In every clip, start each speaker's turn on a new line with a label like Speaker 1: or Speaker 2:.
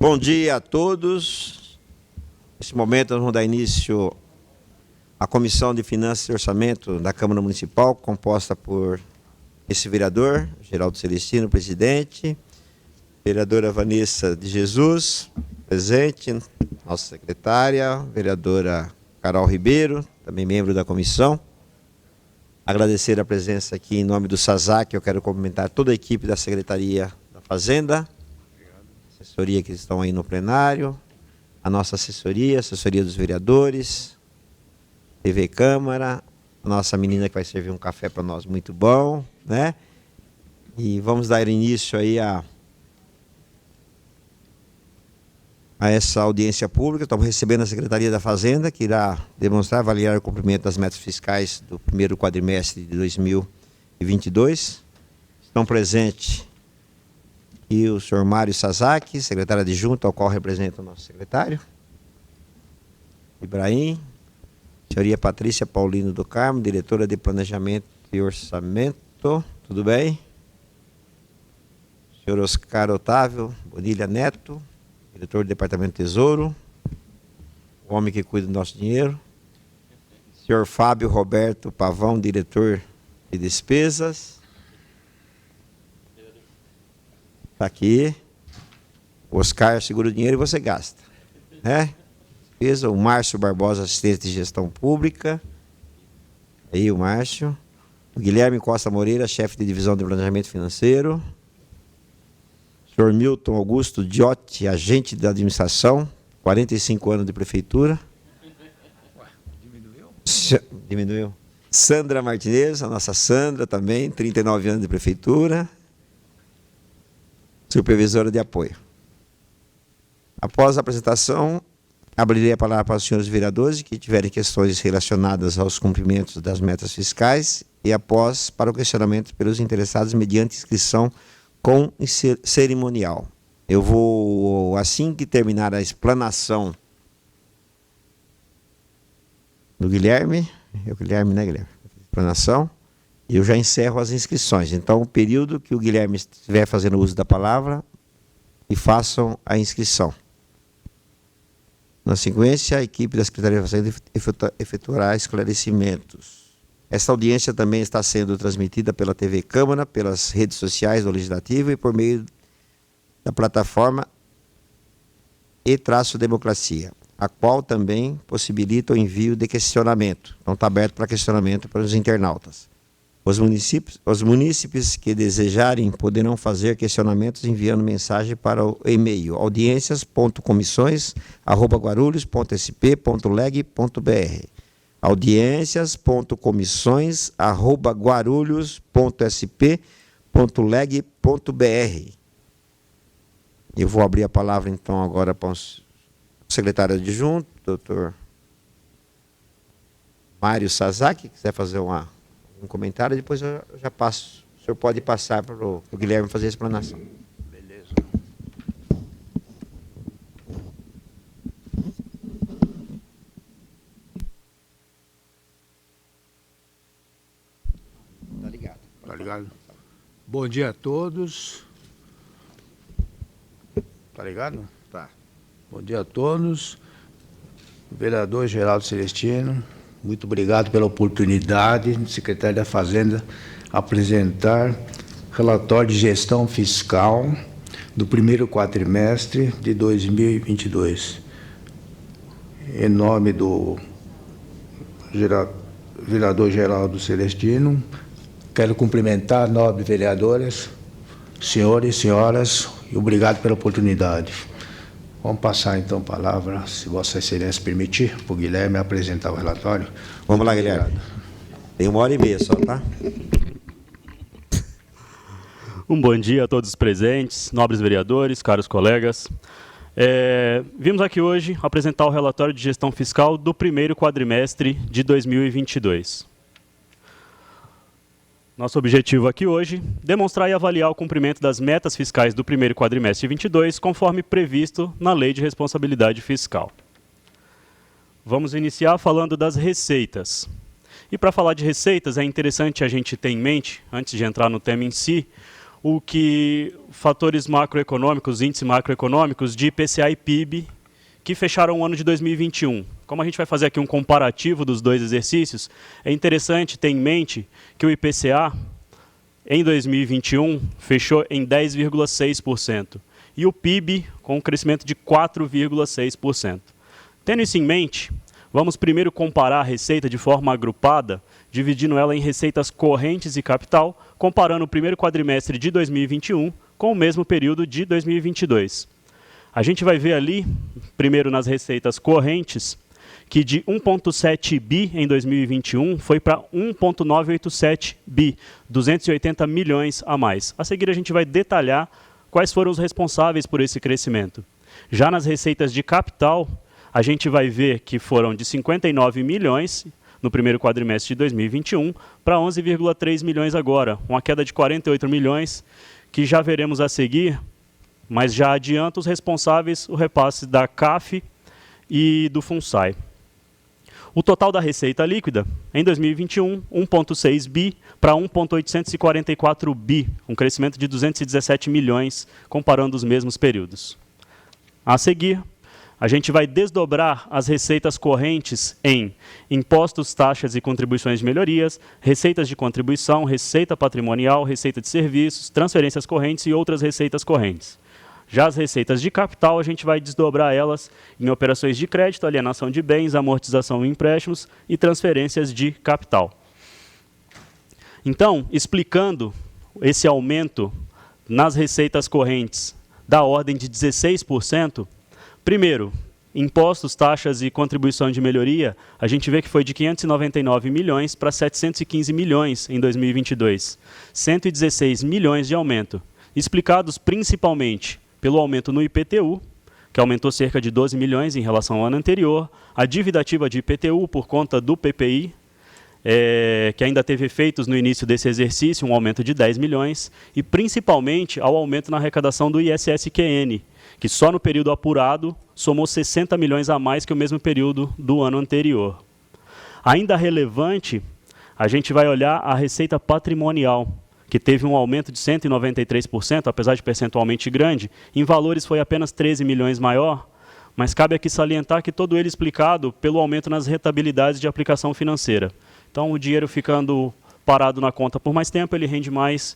Speaker 1: Bom dia a todos. Nesse momento nós vamos dar início à Comissão de Finanças e Orçamento da Câmara Municipal, composta por esse vereador, Geraldo Celestino, presidente, vereadora Vanessa de Jesus, presente, nossa secretária, vereadora Carol Ribeiro, também membro da comissão. Agradecer a presença aqui em nome do SASAC, eu quero cumprimentar toda a equipe da Secretaria da Fazenda, assessoria que estão aí no plenário, a nossa assessoria dos vereadores, TV Câmara, a nossa menina que vai servir um café para nós muito bom, né? E vamos dar início aí a essa audiência pública. Estamos recebendo a Secretaria da Fazenda, que irá demonstrar, avaliar o cumprimento das metas fiscais do primeiro quadrimestre de 2022. Estão presentes e o senhor Mário Sasaki, secretário adjunto, ao qual representa o nosso secretário, Ibrahim, senhoria Patrícia Paulino do Carmo, diretora de Planejamento e Orçamento, tudo bem? Senhor Oscar Otávio Bonilha Neto, diretor do Departamento de Tesouro, o homem que cuida do nosso dinheiro, senhor Fábio Roberto Pavão, diretor de Despesas, está aqui, o Oscar segura o dinheiro e você gasta, né? O Márcio Barbosa, assistente de gestão pública, aí o Márcio, o Guilherme Costa Moreira, chefe de divisão de planejamento financeiro, o senhor Milton Augusto Diotti, agente da administração, 45 anos de prefeitura. Diminuiu? Sandra Martinez, a nossa Sandra também, 39 anos de prefeitura, supervisora de apoio. Após a apresentação, abrirei a palavra para os senhores vereadores que tiverem questões relacionadas aos cumprimentos das metas fiscais e após para o questionamento pelos interessados mediante inscrição com cerimonial. Eu vou, assim que terminar a explanação do Guilherme, né, Guilherme? Explanação, eu já encerro as inscrições. Então, o período que o Guilherme estiver fazendo uso da palavra, e façam a inscrição. Na sequência, a equipe da Secretaria da Fazenda efetuará esclarecimentos. Esta audiência também está sendo transmitida pela TV Câmara, pelas redes sociais do Legislativo e por meio da plataforma E-Democracia, a qual também possibilita o envio de questionamento. Então está aberto para questionamento para os internautas. Os munícipes que desejarem poderão fazer questionamentos enviando mensagem para o e-mail audiências.comissões@guarulhos.sp.leg.br audiências.comissões@guarulhos.sp.leg.br. Eu vou abrir a palavra então agora para o secretário adjunto, doutor Mário Sasaki, que quiser fazer um comentário, depois eu já passo. O senhor pode passar para o Guilherme fazer a explanação.
Speaker 2: Beleza.
Speaker 1: Tá ligado.
Speaker 2: Tá ligado? Bom dia a todos. Tá ligado?
Speaker 1: Tá.
Speaker 2: Bom dia a todos. Vereador Geraldo Celestino, muito obrigado pela oportunidade, secretário da Fazenda, apresentar relatório de gestão fiscal do primeiro quadrimestre de 2022. Em nome do vereador Geraldo Celestino, quero cumprimentar nobres vereadores, senhores e senhoras, e obrigado pela oportunidade. Vamos passar, então, a palavra, se Vossa Excelência permitir, para o Guilherme apresentar o relatório.
Speaker 1: Vamos lá, Guilherme. Tem 1h30 só, tá?
Speaker 3: Um bom dia a todos os presentes, nobres vereadores, caros colegas. Vimos aqui hoje apresentar o relatório de gestão fiscal do primeiro quadrimestre de 2022. Nosso objetivo aqui hoje, demonstrar e avaliar o cumprimento das metas fiscais do primeiro quadrimestre de 2022, conforme previsto na Lei de Responsabilidade Fiscal. Vamos iniciar falando das receitas. E para falar de receitas, é interessante a gente ter em mente, antes de entrar no tema em si, fatores macroeconômicos, índices macroeconômicos de IPCA e PIB, que fecharam o ano de 2021. Como a gente vai fazer aqui um comparativo dos dois exercícios, é interessante ter em mente que o IPCA, em 2021, fechou em 10,6%, e o PIB com um crescimento de 4,6%. Tendo isso em mente, vamos primeiro comparar a receita de forma agrupada, dividindo ela em receitas correntes e capital, comparando o primeiro quadrimestre de 2021 com o mesmo período de 2022. A gente vai ver ali, primeiro nas receitas correntes, que de 1,7 bi em 2021 foi para 1,987 bi, 280 milhões a mais. A seguir a gente vai detalhar quais foram os responsáveis por esse crescimento. Já nas receitas de capital, a gente vai ver que foram de 59 milhões no primeiro quadrimestre de 2021 para 11,3 milhões agora, uma queda de 48 milhões que já veremos a seguir, mas já adianta os responsáveis, o repasse da CAF e do FUNSAI. O total da receita líquida, em 2021, 1,6 bi para 1,844 bi, um crescimento de 217 milhões, comparando os mesmos períodos. A seguir, a gente vai desdobrar as receitas correntes em impostos, taxas e contribuições de melhorias, receitas de contribuição, receita patrimonial, receita de serviços, transferências correntes e outras receitas correntes. Já as receitas de capital, a gente vai desdobrar elas em operações de crédito, alienação de bens, amortização em empréstimos e transferências de capital. Então, explicando esse aumento nas receitas correntes da ordem de 16%, primeiro, impostos, taxas e contribuição de melhoria, a gente vê que foi de 599 milhões para 715 milhões em 2022, 116 milhões de aumento, explicados principalmente pelo aumento no IPTU, que aumentou cerca de 12 milhões em relação ao ano anterior, a dívida ativa de IPTU por conta do PPI, que ainda teve efeitos no início desse exercício, um aumento de 10 milhões, e principalmente ao aumento na arrecadação do ISS-QN, que só no período apurado somou 60 milhões a mais que o mesmo período do ano anterior. Ainda relevante, a gente vai olhar a receita patrimonial, que teve um aumento de 193%, apesar de percentualmente grande, em valores foi apenas 13 milhões maior, mas cabe aqui salientar que todo ele explicado pelo aumento nas rentabilidades de aplicação financeira. Então, o dinheiro ficando parado na conta por mais tempo, ele rende mais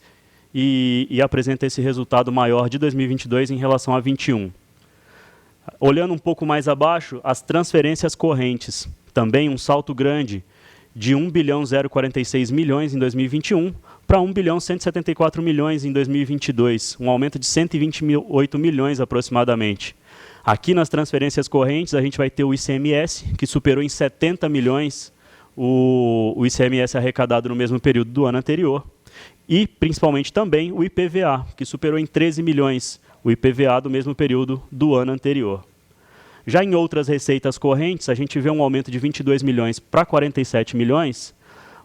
Speaker 3: e apresenta esse resultado maior de 2022 em relação a 2021. Olhando um pouco mais abaixo, as transferências correntes, também um salto grande, de 1.046 milhões em 2021 para 1.174 milhões em 2022, um aumento de 128 milhões aproximadamente. Aqui nas transferências correntes a gente vai ter o ICMS, que superou em 70 milhões o ICMS arrecadado no mesmo período do ano anterior, e principalmente também o IPVA, que superou em 13 milhões o IPVA do mesmo período do ano anterior. Já em outras receitas correntes, a gente vê um aumento de 22 milhões para 47 milhões,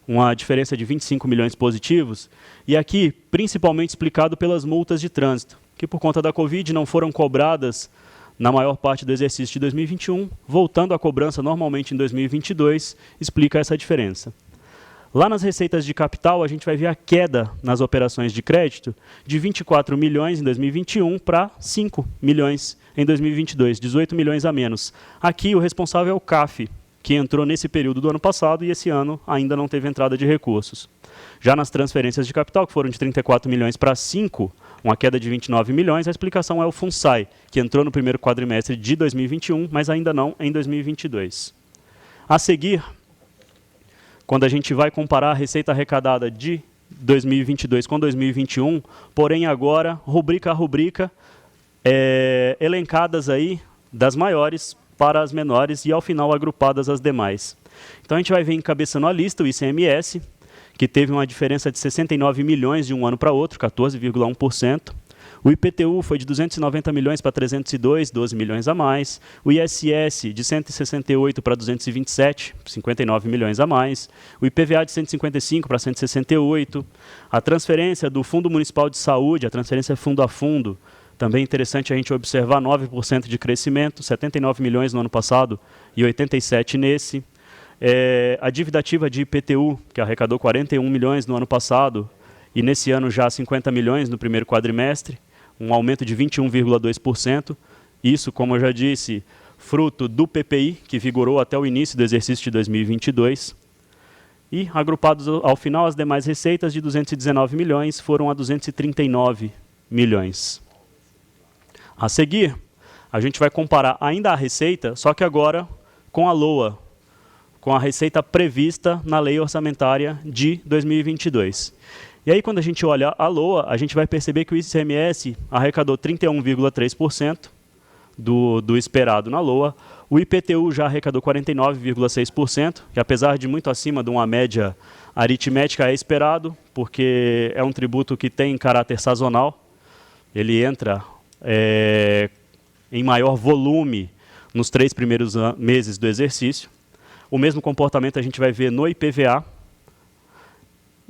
Speaker 3: uma diferença de 25 milhões positivos, e aqui principalmente explicado pelas multas de trânsito, que por conta da Covid não foram cobradas na maior parte do exercício de 2021, voltando à cobrança normalmente em 2022, explica essa diferença. Lá nas receitas de capital, a gente vai ver a queda nas operações de crédito de 24 milhões em 2021 para 5 milhões em 2022, 18 milhões a menos. Aqui o responsável é o CAF, que entrou nesse período do ano passado e esse ano ainda não teve entrada de recursos. Já nas transferências de capital, que foram de 34 milhões para 5, uma queda de 29 milhões, a explicação é o FUNSAI, que entrou no primeiro quadrimestre de 2021, mas ainda não em 2022. A seguir, quando a gente vai comparar a receita arrecadada de 2022 com 2021, porém agora, rubrica a rubrica, elencadas aí das maiores para as menores e ao final agrupadas as demais. Então a gente vai ver encabeçando a lista o ICMS, que teve uma diferença de 69 milhões de um ano para outro, 14,1%. O IPTU foi de 290 milhões para 302, 12 milhões a mais. O ISS de 168 para 227, 59 milhões a mais. O IPVA de 155 para 168. A transferência do Fundo Municipal de Saúde, a transferência fundo a fundo, também interessante a gente observar 9% de crescimento, 79 milhões no ano passado e 87 nesse. A dívida ativa de IPTU, que arrecadou 41 milhões no ano passado e nesse ano já 50 milhões no primeiro quadrimestre, um aumento de 21,2%. Isso, como eu já disse, fruto do PPI, que vigorou até o início do exercício de 2022. E, agrupados ao final, as demais receitas de 219 milhões foram a 239 milhões. A seguir, a gente vai comparar ainda a receita, só que agora com a LOA, com a receita prevista na Lei Orçamentária de 2022. E aí, quando a gente olha a LOA, a gente vai perceber que o ICMS arrecadou 31,3% do esperado na LOA. O IPTU já arrecadou 49,6%, que apesar de muito acima de uma média aritmética é esperado, porque é um tributo que tem caráter sazonal. Ele entra em maior volume nos 3 primeiros meses do exercício. O mesmo comportamento a gente vai ver no IPVA.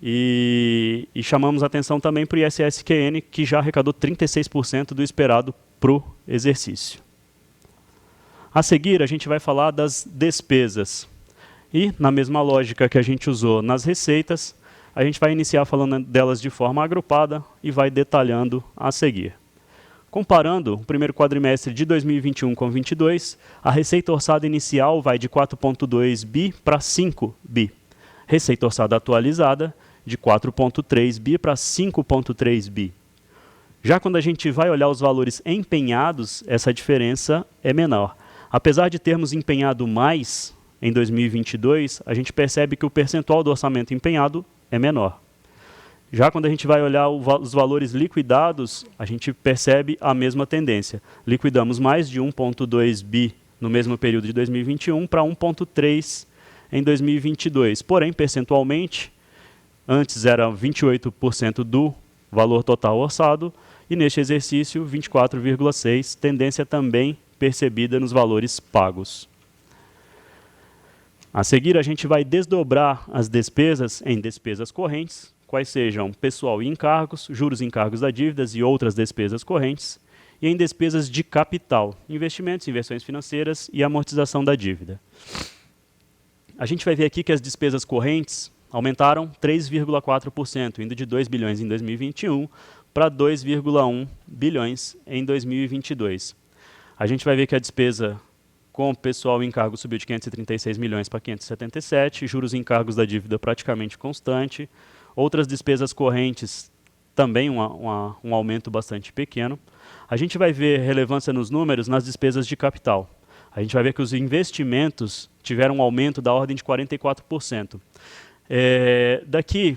Speaker 3: E chamamos atenção também para o ISS-QN, que já arrecadou 36% do esperado para o exercício. A seguir, a gente vai falar das despesas. E, na mesma lógica que a gente usou nas receitas, a gente vai iniciar falando delas de forma agrupada e vai detalhando a seguir. Comparando o primeiro quadrimestre de 2021 com 2022, a receita orçada inicial vai de 4,2 bi para 5 bi. Receita orçada atualizada de 4,3 bi para 5,3 bi. Já quando a gente vai olhar os valores empenhados, essa diferença é menor. Apesar de termos empenhado mais em 2022, a gente percebe que o percentual do orçamento empenhado é menor. Já quando a gente vai olhar os valores liquidados, a gente percebe a mesma tendência. Liquidamos mais de 1,2 bi no mesmo período de 2021 para 1,3 em 2022. Porém, percentualmente, antes era 28% do valor total orçado e neste exercício 24,6%, tendência também percebida nos valores pagos. A seguir, a gente vai desdobrar as despesas em despesas correntes, quais sejam pessoal e encargos, juros e encargos da dívidas e outras despesas correntes, e em despesas de capital, investimentos, inversões financeiras e amortização da dívida. A gente vai ver aqui que as despesas correntes aumentaram 3,4%, indo de 2 bilhões em 2021 para 2,1 bilhões em 2022. A gente vai ver que a despesa com pessoal e encargo subiu de 536 milhões para 577, juros e encargos da dívida praticamente constante, outras despesas correntes também um aumento bastante pequeno. A gente vai ver relevância nos números nas despesas de capital. A gente vai ver que os investimentos tiveram um aumento da ordem de 44%. Daqui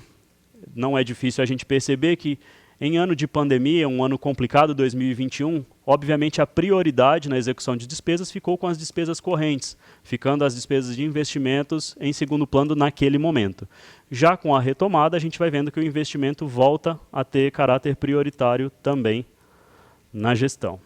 Speaker 3: não é difícil a gente perceber que em ano de pandemia, um ano complicado, 2021, obviamente a prioridade na execução de despesas ficou com as despesas correntes, ficando as despesas de investimentos em segundo plano naquele momento. Já com a retomada, a gente vai vendo que o investimento volta a ter caráter prioritário também na gestão.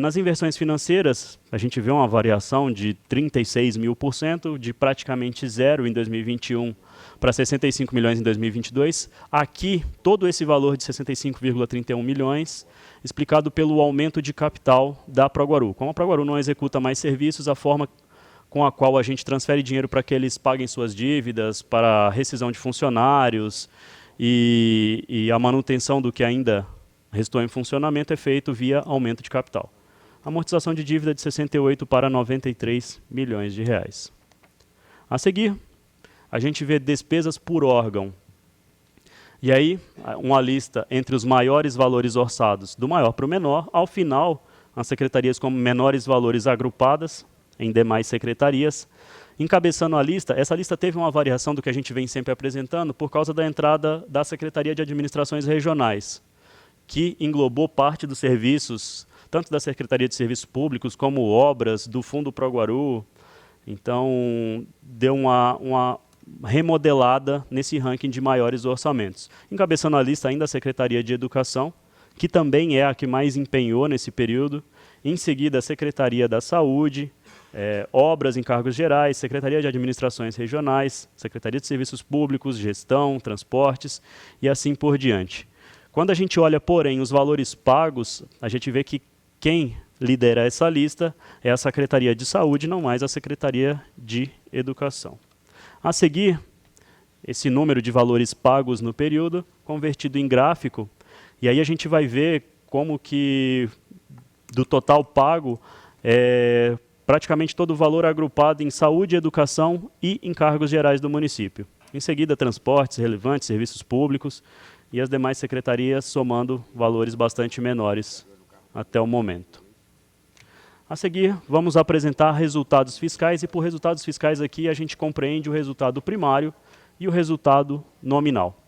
Speaker 3: Nas inversões financeiras, a gente vê uma variação de 36.000%, de praticamente zero em 2021 para 65 milhões em 2022. Aqui, todo esse valor de 65,31 milhões, explicado pelo aumento de capital da Proguaru. Como a Proguaru não executa mais serviços, a forma com a qual a gente transfere dinheiro para que eles paguem suas dívidas, para a rescisão de funcionários e a manutenção do que ainda restou em funcionamento é feito via aumento de capital. Amortização de dívida de 68 para 93 milhões de reais. A seguir, a gente vê despesas por órgão. E aí, uma lista entre os maiores valores orçados, do maior para o menor. Ao final, as secretarias com menores valores agrupadas em demais secretarias. Encabeçando a lista, essa lista teve uma variação do que a gente vem sempre apresentando por causa da entrada da Secretaria de Administrações Regionais, que englobou parte dos serviços, tanto da Secretaria de Serviços Públicos como obras do Fundo Proguaru. Então, deu uma remodelada nesse ranking de maiores orçamentos. Encabeçando a lista ainda a Secretaria de Educação, que também é a que mais empenhou nesse período. Em seguida, a Secretaria da Saúde, obras, encargos gerais, Secretaria de Administrações Regionais, Secretaria de Serviços Públicos, Gestão, Transportes e assim por diante. Quando a gente olha, porém, os valores pagos, a gente vê que quem lidera essa lista é a Secretaria de Saúde, não mais a Secretaria de Educação. A seguir, esse número de valores pagos no período convertido em gráfico, e aí a gente vai ver como que do total pago, praticamente todo o valor agrupado em saúde, educação e encargos gerais do município. Em seguida, transportes relevantes, serviços públicos e as demais secretarias, somando valores bastante menores até o momento. A seguir, vamos apresentar resultados fiscais, e por resultados fiscais aqui a gente compreende o resultado primário e o resultado nominal.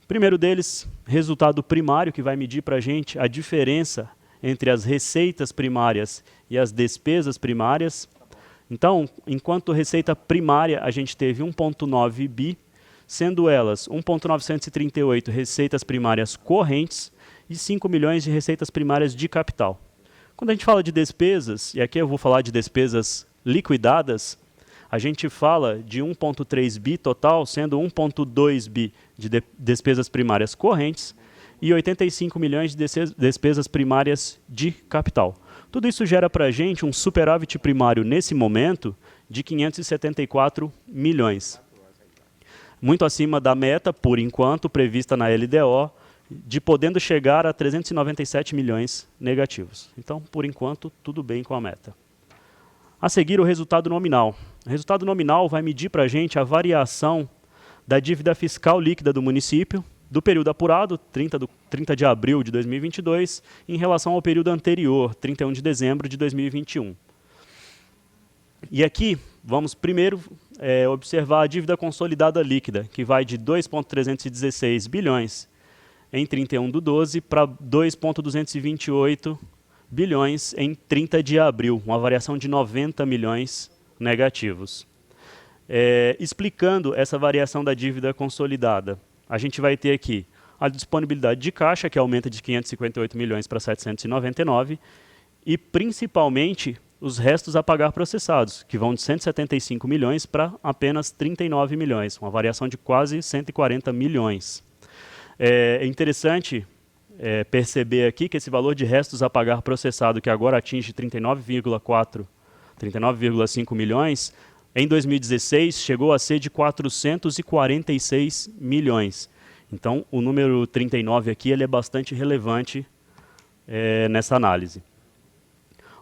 Speaker 3: O primeiro deles, resultado primário, que vai medir para a gente a diferença entre as receitas primárias e as despesas primárias. Então, enquanto receita primária, a gente teve 1,9 bi, sendo elas 1,938 receitas primárias correntes e 5 milhões de receitas primárias de capital. Quando a gente fala de despesas, e aqui eu vou falar de despesas liquidadas, a gente fala de 1,3 bi total, sendo 1,2 bi de despesas primárias correntes e 85 milhões de despesas primárias de capital. Tudo isso gera para a gente um superávit primário nesse momento de 574 milhões. Muito acima da meta, por enquanto, prevista na LDO, de podendo chegar a 397 milhões negativos. Então, por enquanto, tudo bem com a meta. A seguir, o resultado nominal. O resultado nominal vai medir para a gente a variação da dívida fiscal líquida do município do período apurado, 30 de abril de 2022, em relação ao período anterior, 31 de dezembro de 2021. E aqui, vamos primeiro observar a dívida consolidada líquida, que vai de 2,316 bilhões em 31/12 para 2,228 bilhões em 30 de abril, uma variação de 90 milhões negativos. Explicando essa variação da dívida consolidada, a gente vai ter aqui a disponibilidade de caixa, que aumenta de 558 milhões para 799, e principalmente os restos a pagar processados, que vão de 175 milhões para apenas 39 milhões, uma variação de quase 140 milhões. É interessante perceber aqui que esse valor de restos a pagar processado, que agora atinge 39,5 milhões, em 2016 chegou a ser de 446 milhões. Então, o número 39 aqui ele é bastante relevante nessa análise.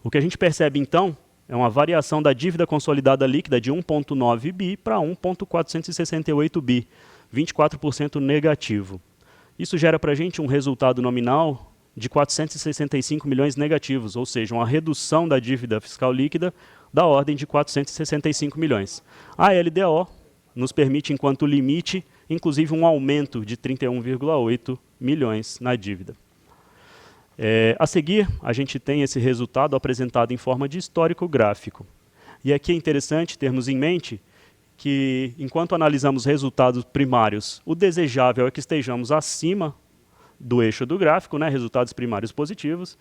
Speaker 3: O que a gente percebe, então, é uma variação da dívida consolidada líquida de 1,9 bi para 1,468 bi, 24% negativo. Isso gera para a gente um resultado nominal de 465 milhões negativos, ou seja, uma redução da dívida fiscal líquida da ordem de 465 milhões. A LDO nos permite, enquanto limite, inclusive um aumento de 31,8 milhões na dívida. A seguir, a gente tem esse resultado apresentado em forma de histórico gráfico. E aqui é interessante termos em mente que, enquanto analisamos resultados primários, o desejável é que estejamos acima do eixo do gráfico, né, resultados primários positivos,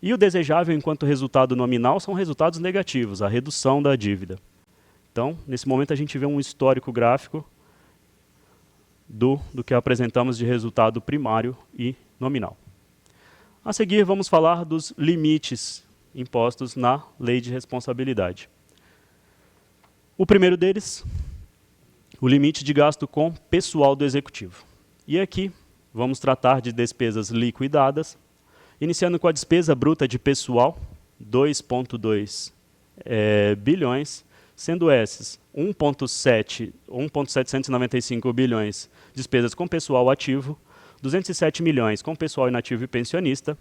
Speaker 3: e o desejável enquanto resultado nominal são resultados negativos, a redução da dívida. Então, nesse momento a gente vê um histórico gráfico do que apresentamos de resultado primário e nominal. A seguir, vamos falar dos limites impostos na Lei de Responsabilidade. O primeiro deles, o limite de gasto com pessoal do Executivo. E aqui, vamos tratar de despesas liquidadas, iniciando com a despesa bruta de pessoal, 2,2 bilhões, sendo esses 1,795 bilhões despesas com pessoal ativo, 207 milhões com pessoal inativo e pensionista,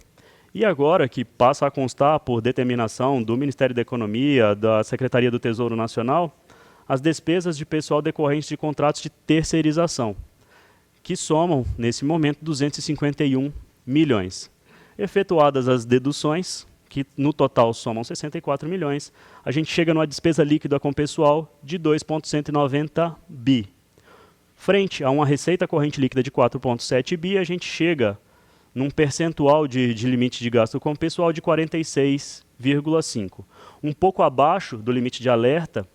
Speaker 3: e agora que passa a constar por determinação do Ministério da Economia, da Secretaria do Tesouro Nacional, as despesas de pessoal decorrentes de contratos de terceirização, que somam, nesse momento, 251 milhões. Efetuadas as deduções, que no total somam 64 milhões, a gente chega numa despesa líquida com pessoal de 2,190 bi. Frente a uma receita corrente líquida de 4,7 bi, a gente chega num percentual de limite de gasto com pessoal de 46,5. Um pouco abaixo do limite de alerta,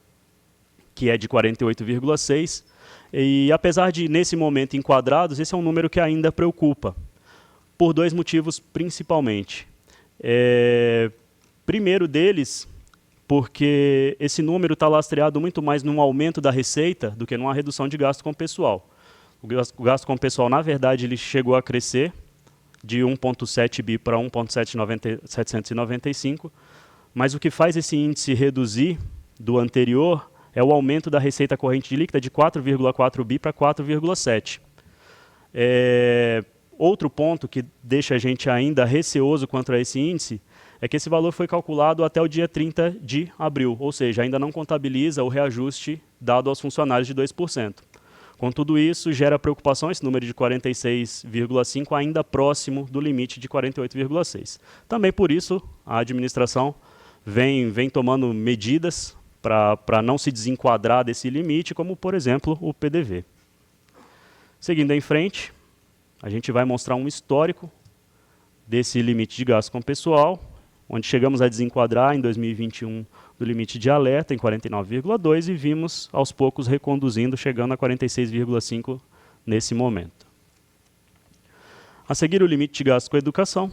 Speaker 3: que é de 48,6, e apesar de, nesse momento, enquadrados, esse é um número que ainda preocupa, por dois motivos principalmente. Primeiro deles, porque esse número está lastreado muito mais num aumento da receita do que numa redução de gasto com o pessoal. O gasto com o pessoal, na verdade, ele chegou a crescer de 1,7 bi para 1,795, mas o que faz esse índice reduzir do anterior é o aumento da receita corrente líquida de 4,4 bi para 4,7. Outro ponto que deixa a gente ainda receoso quanto a esse índice é que esse valor foi calculado até o dia 30 de abril, ou seja, ainda não contabiliza o reajuste dado aos funcionários de 2%. Com tudo isso, gera preocupação esse número de 46,5 ainda próximo do limite de 48,6. Também por isso, a administração vem tomando medidas para não se desenquadrar desse limite, como, por exemplo, o PDV. Seguindo em frente, a gente vai mostrar um histórico desse limite de gasto com pessoal, onde chegamos a desenquadrar em 2021 do limite de alerta em 49,2 e vimos aos poucos reconduzindo, chegando a 46,5 nesse momento. A seguir, o limite de gasto com educação,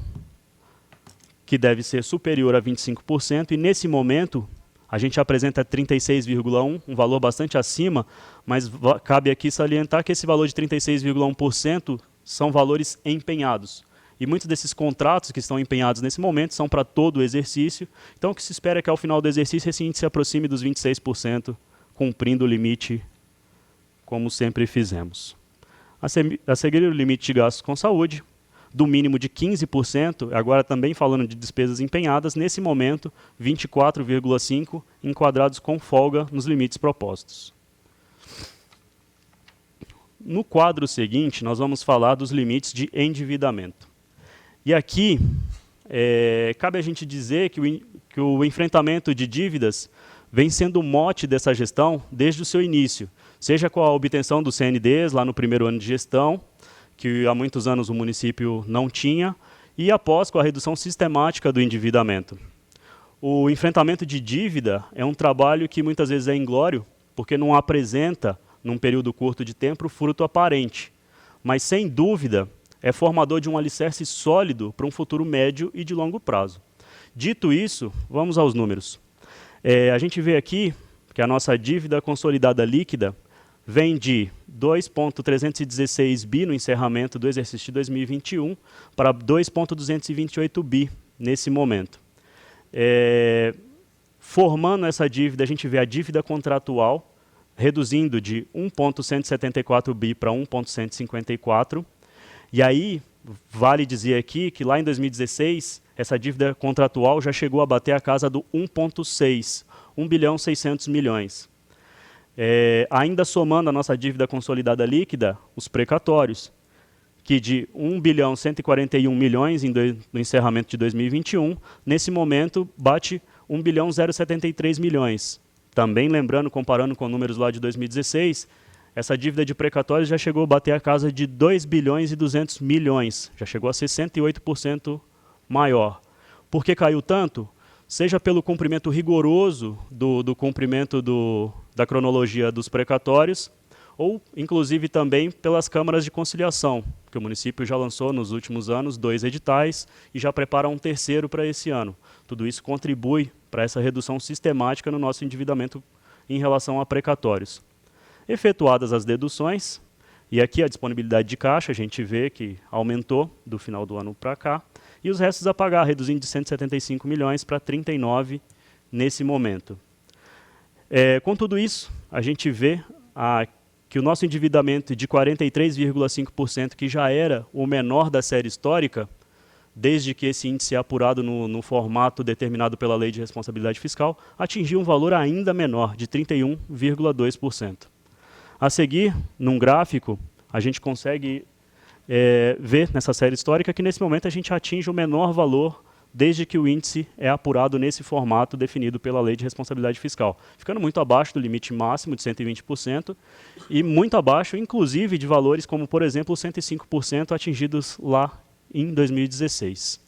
Speaker 3: que deve ser superior a 25%, e nesse momento a gente apresenta 36,1, um valor bastante acima, mas cabe aqui salientar que esse valor de 36,1% são valores empenhados. E muitos desses contratos que estão empenhados nesse momento são para todo o exercício. Então, o que se espera é que, ao final do exercício, esse índice se aproxime dos 26%, cumprindo o limite, como sempre fizemos. A seguir, o limite de gastos com saúde, do mínimo de 15%, agora também falando de despesas empenhadas, nesse momento, 24,5%, enquadrados com folga nos limites propostos. No quadro seguinte, nós vamos falar dos limites de endividamento. E aqui, cabe a gente dizer que o enfrentamento de dívidas vem sendo o mote dessa gestão desde o seu início, seja com a obtenção dos CNDs lá no primeiro ano de gestão, que há muitos anos o município não tinha, e após com a redução sistemática do endividamento. O enfrentamento de dívida é um trabalho que muitas vezes é inglório, porque não apresenta, num período curto de tempo, fruto aparente. Mas, sem dúvida, é formador de um alicerce sólido para um futuro médio e de longo prazo. Dito isso, vamos aos números. A gente vê aqui que a nossa dívida consolidada líquida vem de 2,316 bi no encerramento do exercício de 2021 para 2,228 bi nesse momento. Formando essa dívida, a gente vê a dívida contratual reduzindo de 1,174 bi para 1,154. E aí, vale dizer aqui que lá em 2016, essa dívida contratual já chegou a bater a casa do 1,6, 1 bilhão 600 milhões. Ainda somando a nossa dívida consolidada líquida, os precatórios, que de 1 bilhão 141 milhões no encerramento de 2021, nesse momento bate 1 bilhão 073 milhões. Também lembrando, comparando com números lá de 2016, essa dívida de precatórios já chegou a bater a casa de 2 bilhões e 200 milhões, já chegou a ser 108% maior. Por que caiu tanto? Seja pelo cumprimento rigoroso do cumprimento da cronologia dos precatórios, ou inclusive também pelas câmaras de conciliação, que o município já lançou nos últimos anos 2 editais e já prepara um terceiro para esse ano. Tudo isso contribui para essa redução sistemática no nosso endividamento em relação a precatórios. Efetuadas as deduções, e aqui a disponibilidade de caixa, a gente vê que aumentou do final do ano para cá, e os restos a pagar, reduzindo de 175 milhões para 39 nesse momento. Com tudo isso, a gente vê que o nosso endividamento de 43,5%, que já era o menor da série histórica, desde que esse índice é apurado no formato determinado pela Lei de Responsabilidade Fiscal, atingiu um valor ainda menor, de 31,2%. A seguir, num gráfico, a gente consegue ver nessa série histórica que nesse momento a gente atinge o menor valor desde que o índice é apurado nesse formato definido pela Lei de Responsabilidade Fiscal, ficando muito abaixo do limite máximo de 120% e muito abaixo, inclusive, de valores como, por exemplo, os 105% atingidos lá em 2016.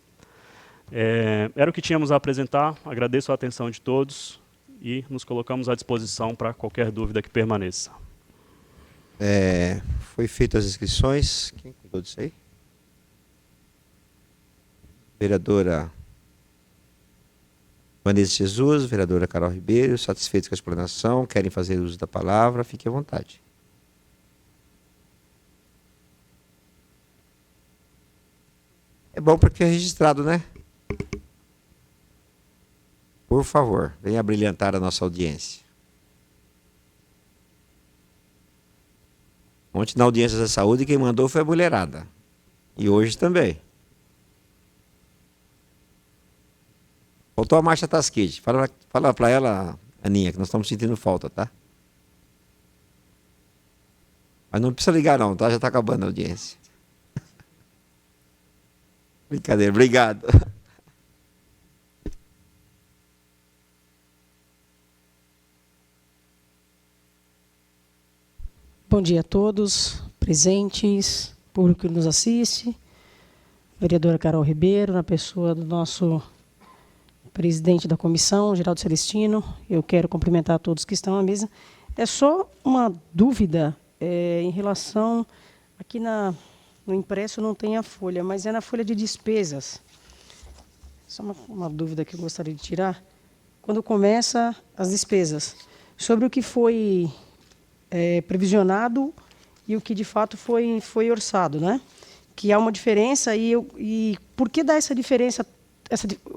Speaker 3: Era o que tínhamos a apresentar, agradeço a atenção de todos e nos colocamos à disposição para qualquer dúvida que permaneça.
Speaker 1: Foi feitas as inscrições. Quem cuidou disso aí? Vereadora Vanessa Jesus, vereadora Carol Ribeiro, satisfeitos com a explanação, querem fazer uso da palavra, fique à vontade. É bom porque é registrado, né? Por favor, venha brilhantar a nossa audiência. Ontem na audiência da saúde quem mandou foi a mulherada. E hoje também. Faltou a Márcia Tasquete. Fala para ela, Aninha, que nós estamos sentindo falta, tá? Mas não precisa ligar não, tá? Já está acabando a audiência. Brincadeira, obrigado.
Speaker 4: Bom dia a todos, presentes, público que nos assiste, vereadora Carol Ribeiro, na pessoa do nosso presidente da comissão, Geraldo Celestino. Eu quero cumprimentar a todos que estão à mesa. É só uma dúvida em relação, aqui no impresso não tem a folha, mas é na folha de despesas. Só uma dúvida que eu gostaria de tirar. Quando começa as despesas, sobre o que foi previsionado e o que de fato foi orçado, né? Que há uma diferença e por que dá essa diferença?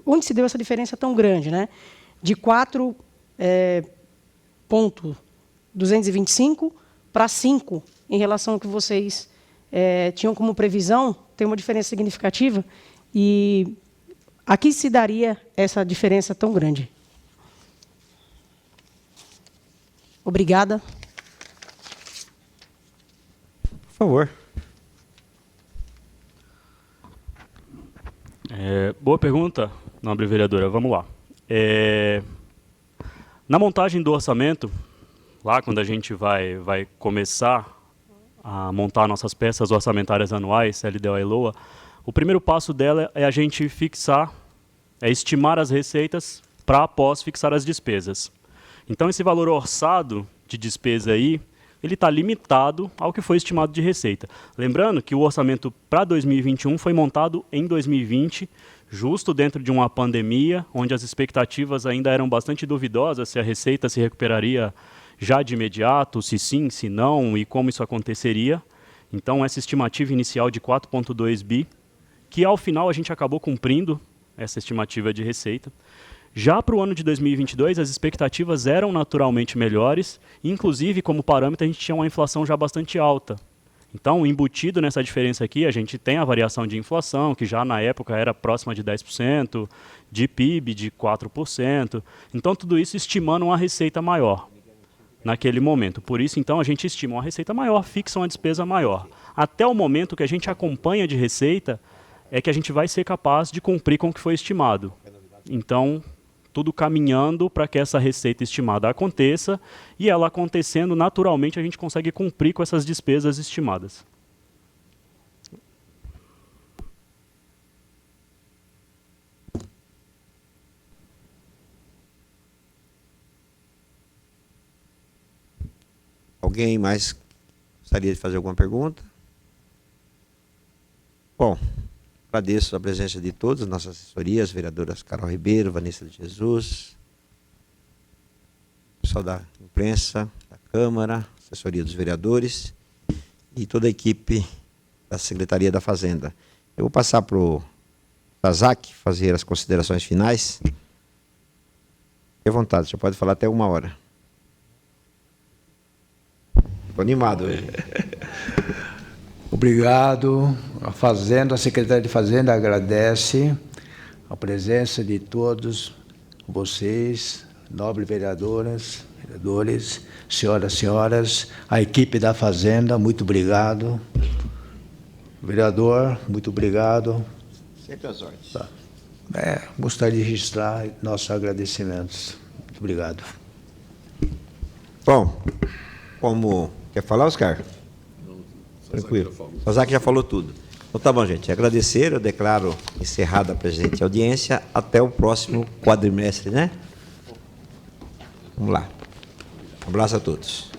Speaker 4: Onde se deu essa diferença tão grande, né? De 4,225 para 5 em relação ao que vocês tinham como previsão, tem uma diferença significativa. E a que se daria essa diferença tão grande? Obrigada.
Speaker 1: Por favor.
Speaker 3: Boa pergunta, nobre vereadora. Vamos lá. Na montagem do orçamento, lá quando a gente vai começar a montar nossas peças orçamentárias anuais, LDO e LOA, o primeiro passo dela é a gente estimar as receitas para após fixar as despesas. Então, esse valor orçado de despesa aí, ele está limitado ao que foi estimado de receita. Lembrando que o orçamento para 2021 foi montado em 2020, justo dentro de uma pandemia, onde as expectativas ainda eram bastante duvidosas se a receita se recuperaria já de imediato, se sim, se não, e como isso aconteceria. Então, essa estimativa inicial de 4,2 bi, que ao final a gente acabou cumprindo essa estimativa de receita. Já para o ano de 2022, as expectativas eram naturalmente melhores, inclusive, como parâmetro, a gente tinha uma inflação já bastante alta. Então, embutido nessa diferença aqui, a gente tem a variação de inflação, que já na época era próxima de 10%, de PIB de 4%. Então, tudo isso estimando uma receita maior naquele momento. Por isso, então, a gente estima uma receita maior, fixa uma despesa maior. Até o momento que a gente acompanha de receita, é que a gente vai ser capaz de cumprir com o que foi estimado. Então, tudo caminhando para que essa receita estimada aconteça, e ela acontecendo naturalmente a gente consegue cumprir com essas despesas estimadas.
Speaker 1: Alguém mais gostaria de fazer alguma pergunta? Bom, agradeço a presença de todos, nossas assessorias, vereadoras Carol Ribeiro, Vanessa de Jesus, pessoal da imprensa, da Câmara, assessoria dos vereadores e toda a equipe da Secretaria da Fazenda. Eu vou passar para o Tazak fazer as considerações finais. Fique à vontade, você pode falar até 1 hora. Estou animado hoje.
Speaker 2: Obrigado. A Fazenda, a Secretaria de Fazenda agradece a presença de todos vocês, nobres vereadoras, vereadores, senhoras, a equipe da Fazenda, muito obrigado. Vereador, muito obrigado.
Speaker 1: Sempre às ordens.
Speaker 2: Tá. Gostaria de registrar nossos agradecimentos. Muito obrigado.
Speaker 1: Bom, como... Quer falar, Oscar? Tranquilo. O Zaki já falou tudo. Então tá bom, gente. Agradecer, eu declaro encerrada a presente audiência. Até o próximo quadrimestre, né? Vamos lá. Um abraço a todos.